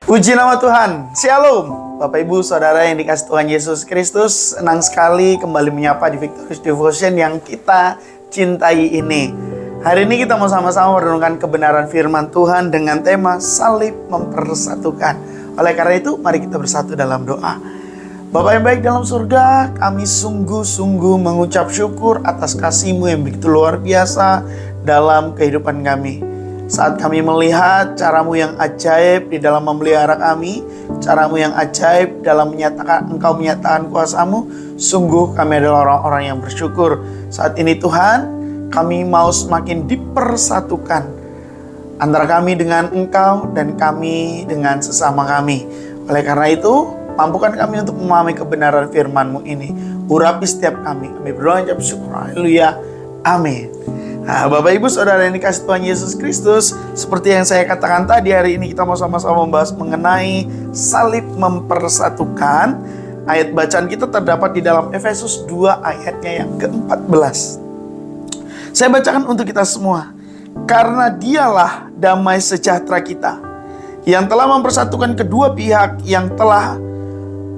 Puji nama Tuhan. Shalom. Bapak Ibu Saudara yang dikasih Tuhan Yesus Kristus, senang sekali kembali menyapa di Victorious Devotion yang kita cintai ini. Hari ini kita mau sama-sama merenungkan kebenaran firman Tuhan dengan tema salib mempersatukan. Oleh karena itu, mari kita bersatu dalam doa. Bapa yang baik dalam surga, kami sungguh-sungguh mengucap syukur atas kasih-Mu yang begitu luar biasa dalam kehidupan kami. Saat kami melihat cara-Mu yang ajaib di dalam memelihara kami, cara-Mu yang ajaib dalam Engkau menyatakan kuasa-Mu, sungguh kami adalah orang-orang yang bersyukur. Saat ini Tuhan, kami mau semakin dipersatukan antara kami dengan Engkau dan kami dengan sesama kami. Oleh karena itu, mampukan kami untuk memahami kebenaran firman-Mu ini. Urapi setiap kami. Kami berdoa dan bersyukur. Haleluya. Amin. Nah, Bapak Ibu Saudara yang dikasih Tuhan Yesus Kristus, seperti yang saya katakan tadi, hari ini kita mau sama-sama membahas mengenai salib mempersatukan. Ayat bacaan kita terdapat di dalam Efesus 2 ayatnya yang ke-14. Saya bacakan untuk kita semua. Karena Dialah damai sejahtera kita, yang telah mempersatukan kedua pihak, yang telah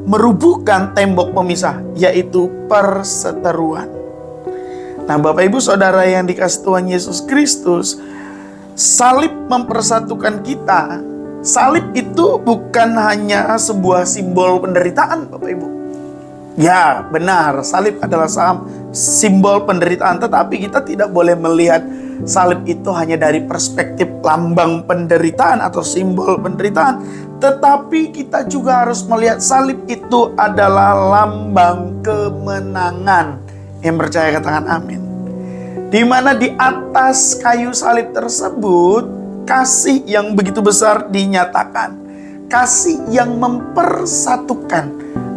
merubuhkan tembok pemisah, yaitu perseteruan. Nah, Bapak Ibu Saudara yang dikasih Tuhan Yesus Kristus, salib mempersatukan kita. Salib itu bukan hanya sebuah simbol penderitaan, Bapak Ibu. Ya, benar, salib adalah simbol penderitaan, tetapi kita tidak boleh melihat salib itu hanya dari perspektif lambang penderitaan atau simbol penderitaan, tetapi kita juga harus melihat salib itu adalah lambang kemenangan. Yang percaya katakan amin. Di mana di atas kayu salib tersebut, kasih yang begitu besar dinyatakan. Kasih yang mempersatukan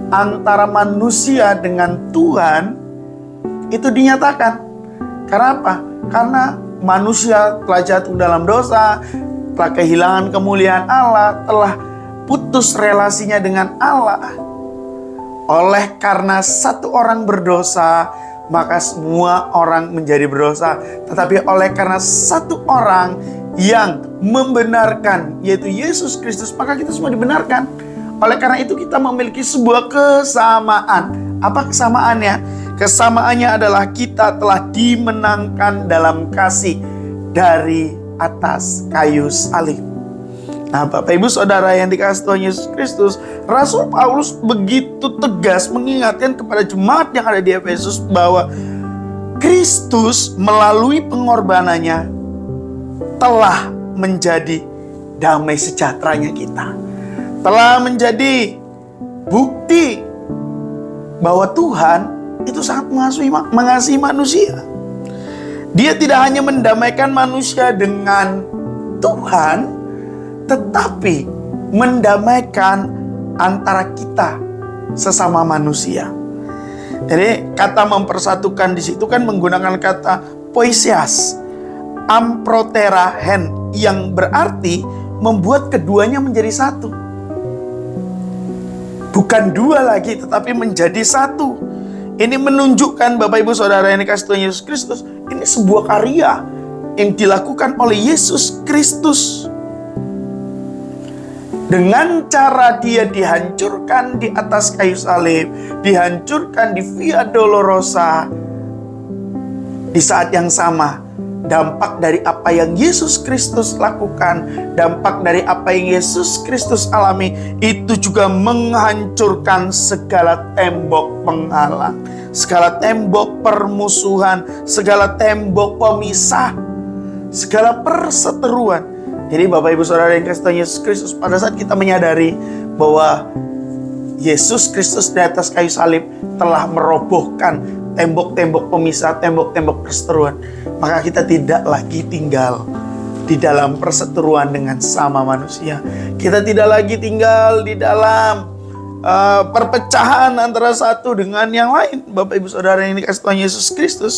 antara manusia dengan Tuhan itu dinyatakan. Karena apa? Karena manusia telah jatuh dalam dosa, telah kehilangan kemuliaan Allah, telah putus relasinya dengan Allah. Oleh karena satu orang berdosa, maka semua orang menjadi berdosa. Tetapi oleh karena satu orang yang membenarkan, yaitu Yesus Kristus, maka kita semua dibenarkan. Oleh karena itu kita memiliki sebuah kesamaan. Apa kesamaannya? Kesamaannya adalah kita telah dimenangkan dalam kasih dari atas kayu salib. Nah, Bapak Ibu Saudara yang dikasih Tuhan Yesus Kristus, Rasul Paulus begitu tegas mengingatkan kepada jemaat yang ada di Efesus bahwa Kristus melalui pengorbanannya telah menjadi damai sejahteranya kita. Telah menjadi bukti bahwa Tuhan itu sangat mengasihi manusia. Dia tidak hanya mendamaikan manusia dengan Tuhan, tetapi mendamaikan antara kita sesama manusia. Jadi kata mempersatukan di situ kan menggunakan kata poisias, amprotera hen, yang berarti membuat keduanya menjadi satu. Bukan dua lagi, tetapi menjadi satu. Ini menunjukkan Bapak Ibu Saudara yang dikasih Tuhan Yesus Kristus, ini sebuah karya yang dilakukan oleh Yesus Kristus. Dengan cara dia dihancurkan di atas kayu salib, dihancurkan di Via Dolorosa, di saat yang sama, dampak dari apa yang Yesus Kristus lakukan, dampak dari apa yang Yesus Kristus alami, itu juga menghancurkan segala tembok penghalang, segala tembok permusuhan, segala tembok pemisah, segala perseteruan. Jadi Bapak Ibu Saudara yang dikasih Tuhan Yesus Kristus, pada saat kita menyadari bahwa Yesus Kristus di atas kayu salib telah merobohkan tembok-tembok pemisah, tembok-tembok perseteruan, maka kita tidak lagi tinggal di dalam perseteruan dengan sama manusia. Kita tidak lagi tinggal di dalam perpecahan antara satu dengan yang lain. Bapak Ibu Saudara yang dikasih Tuhan Yesus Kristus,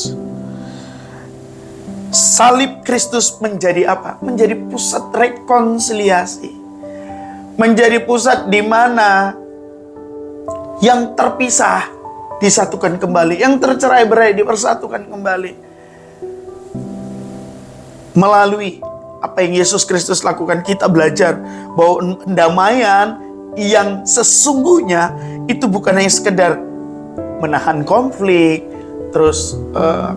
salib Kristus menjadi apa? Menjadi pusat rekonsiliasi. Menjadi pusat di mana yang terpisah disatukan kembali, yang tercerai-berai dipersatukan kembali. Melalui apa yang Yesus Kristus lakukan, kita belajar bahwa pendamaian yang sesungguhnya itu bukan hanya sekedar menahan konflik, terus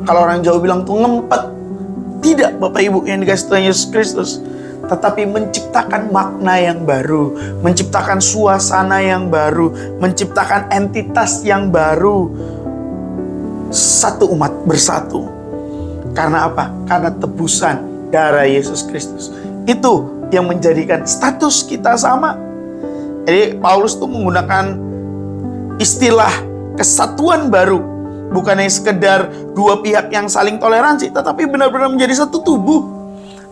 kalau orang Jawa bilang tuh ngempet. Tidak, Bapak Ibu yang dikasih Tuhan Yesus Kristus, tetapi menciptakan makna yang baru, menciptakan suasana yang baru, menciptakan entitas yang baru. Satu umat bersatu. Karena apa? Karena tebusan darah Yesus Kristus. Itu yang menjadikan status kita sama. Jadi Paulus tuh menggunakan istilah kesatuan baru. Bukan hanya sekedar dua pihak yang saling toleransi, tetapi benar-benar menjadi satu tubuh.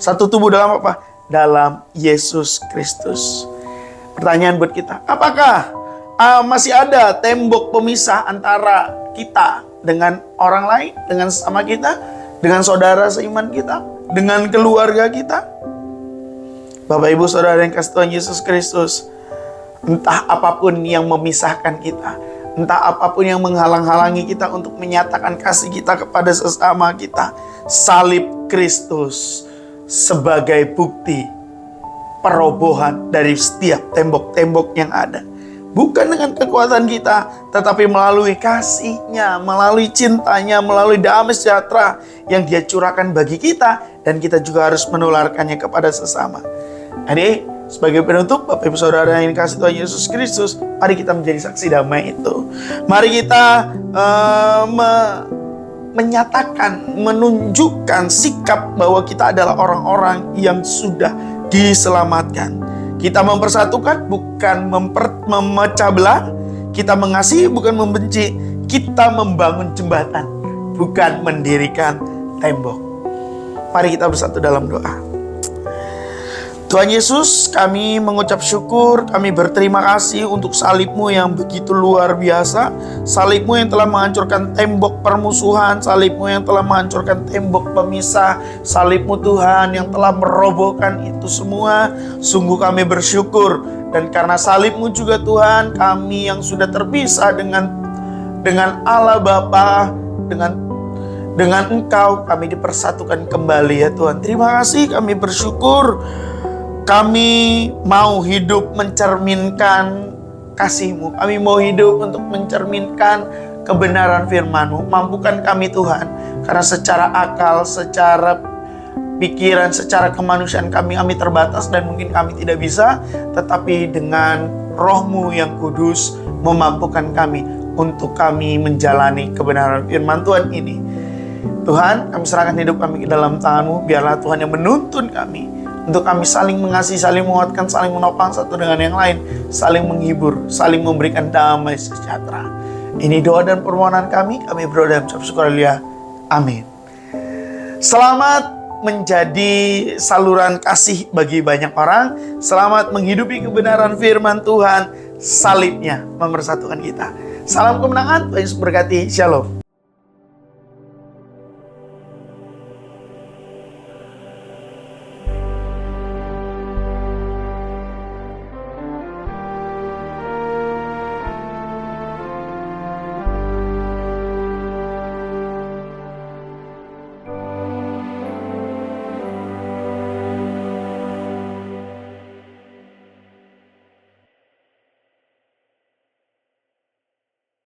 Satu tubuh dalam apa? Dalam Yesus Kristus. Pertanyaan buat kita, apakah masih ada tembok pemisah antara kita dengan orang lain, dengan sesama kita, dengan saudara seiman kita, dengan keluarga kita? Bapak Ibu Saudara yang kasih Tuhan Yesus Kristus, entah apapun yang memisahkan kita, entah apapun yang menghalang-halangi kita untuk menyatakan kasih kita kepada sesama kita, salib Kristus sebagai bukti perobohan dari setiap tembok-tembok yang ada. Bukan dengan kekuatan kita, tetapi melalui kasih-Nya, melalui cintanya, melalui damai sejahtera yang Dia curahkan bagi kita, dan kita juga harus menularkannya kepada sesama. Jadi, sebagai penutup, Bapak Ibu Saudara yang dikasih Tuhan Yesus Kristus, mari kita menjadi saksi damai itu. Mari kita menyatakan, menunjukkan sikap bahwa kita adalah orang-orang yang sudah diselamatkan. Kita mempersatukan, bukan memecah belah. Kita mengasihi, bukan membenci. Kita membangun jembatan, bukan mendirikan tembok. Mari kita bersatu dalam doa. Tuhan Yesus, kami mengucap syukur, kami berterima kasih untuk salib-Mu yang begitu luar biasa. Salib-Mu yang telah menghancurkan tembok permusuhan, salib-Mu yang telah menghancurkan tembok pemisah, salib-Mu Tuhan yang telah merobohkan itu semua. Sungguh kami bersyukur, dan karena salib-Mu juga Tuhan, kami yang sudah terpisah dengan Allah Bapa, dengan Engkau, kami dipersatukan kembali ya Tuhan. Terima kasih, kami bersyukur. Kami mau hidup mencerminkan kasih-Mu. Kami mau hidup untuk mencerminkan kebenaran firman-Mu. Mampukan kami Tuhan, karena secara akal, secara pikiran, secara kemanusiaan kami terbatas dan mungkin kami tidak bisa. Tetapi dengan Roh-Mu yang kudus memampukan kami untuk kami menjalani kebenaran firman Tuhan ini. Tuhan, kami serahkan hidup kami ke dalam tangan-Mu. Biarlah Tuhan yang menuntun kami untuk kami saling mengasihi, saling menguatkan, saling menopang satu dengan yang lain, saling menghibur, saling memberikan damai sejahtera. Ini doa dan permohonan kami berdoa dalam ucap syukur. Amin. Selamat menjadi saluran kasih bagi banyak orang. Selamat menghidupi kebenaran firman Tuhan. Salibnya mempersatukan kita. Salam kemenangan, Tuhan Yesus berkati. Shalom.